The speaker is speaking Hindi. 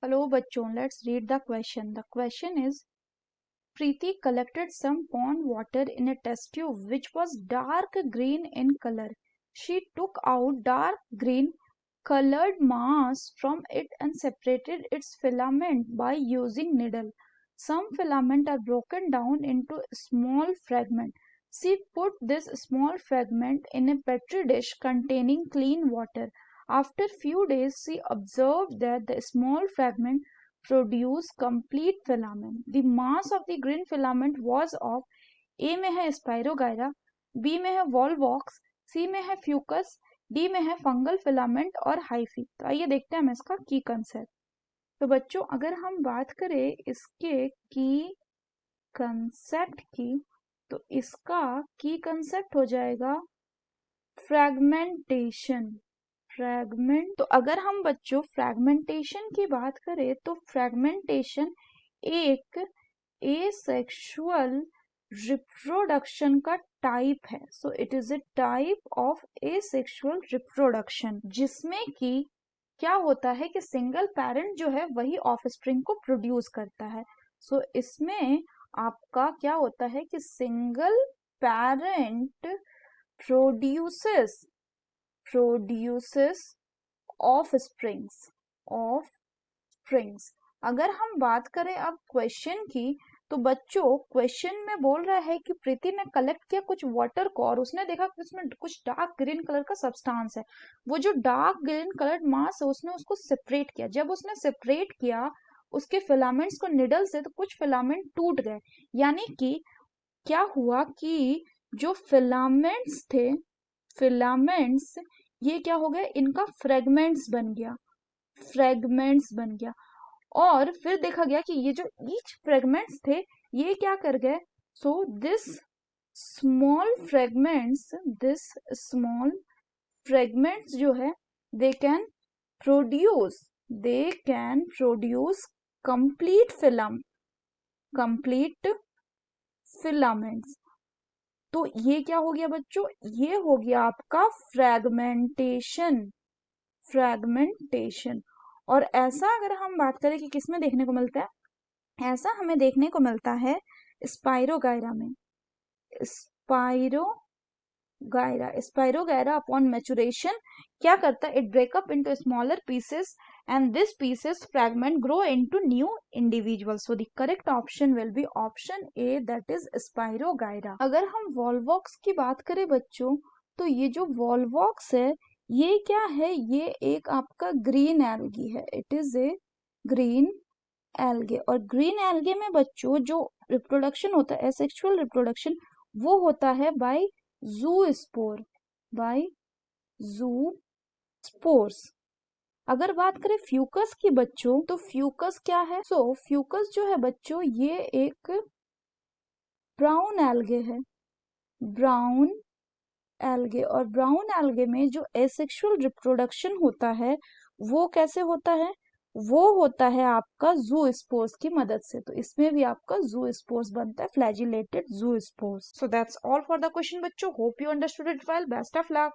Hello bachon, let's read the question. The question is, Preeti collected some pond water in a test tube which was dark green in color. She took out dark green colored mass from it and separated its filament by using needle. Some filament are broken down into small fragments. She put this small fragment in a petri dish containing clean water. After few days, she observed that the small fragment produced complete filament. The mass of the green filament was of ए में है स्पाइरोगायरा, बी में है वॉलवॉक्स, सी में है फ्यूकस, डी में है फंगल फिलामेंट और हाइफी। तो आइए देखते हैं हम इसका की कंसेप्ट। तो बच्चों अगर हम बात करें इसके की कंसेप्ट की, तो इसका की कंसेप्ट हो जाएगा फ्रैगमेंटेशन। तो अगर हम बच्चों फ्रैगमेंटेशन की बात करें तो फ्रैगमेंटेशन एक एसेक्सुअल रिप्रोडक्शन का टाइप है। So it is a type of asexual reproduction जिसमें कि क्या होता है कि सिंगल पेरेंट जो है वही ऑफस्प्रिंग को प्रोड्यूस करता है। सो इसमें आपका क्या होता है कि सिंगल पेरेंट प्रोड्यूसेस ऑफस्प्रिंग्स। अगर हम बात करें अब क्वेश्चन की, तो बच्चों क्वेश्चन में बोल रहा है कि प्रीति ने कलेक्ट किया कुछ वाटर को और उसने देखा कि उसमें कुछ डार्क ग्रीन कलर का सब्सटेंस है। वो जो डार्क ग्रीन कलर्ड मास है उसने उसको सेपरेट किया। जब उसने सेपरेट किया उसके फिलामेंट्स को निडल से, तो कुछ फिलामेंट टूट गए। यानी कि क्या हुआ कि जो फिलामेंट्स थे, फिलामेंट्स ये क्या हो गया, इनका फ्रेगमेंट्स बन गया। और फिर देखा गया कि ये जो ईच फ्रेगमेंट्स थे ये क्या कर गए, सो दिस स्मॉल फ्रेगमेंट्स जो है they can produce complete filaments. तो ये क्या हो गया बच्चों, ये हो गया आपका फ्रैगमेंटेशन। और ऐसा अगर हम बात करें कि किस में देखने को मिलता है, ऐसा हमें देखने को मिलता है स्पाइरोगायरा में। स्पाइरोगायरा अपॉन मैचुरेशन क्या करता है, it breakup into smaller pieces and this pieces fragment grow into new individuals. So the correct option will be option A, that is Spirogyra. अगर हम वॉलवॉक्स की बात करें बच्चों, तो ये जो वॉलवॉक्स है ये क्या है, ये एक आपका ग्रीन एल्गी है। It is a green algae. और ग्रीन एल्गे में बच्चों जो रिप्रोडक्शन होता है, एसेक्सुअल रिप्रोडक्शन, वो होता है बाय ज़ूस्पोर्स। अगर बात करें फ्यूकस की बच्चों, तो फ्यूकस क्या है, फ्यूकस जो है बच्चों ये एक ब्राउन एल्गे है, और ब्राउन एल्गे में जो एसेक्सुअल रिप्रोडक्शन होता है वो कैसे होता है, वो होता है आपका ज़ूस्पोर्स की मदद से। तो इसमें भी आपका ज़ूस्पोर्स बनता है, flagellated zoospores. So that's all for the question बच्चों। Hope you understood it well. Best of luck.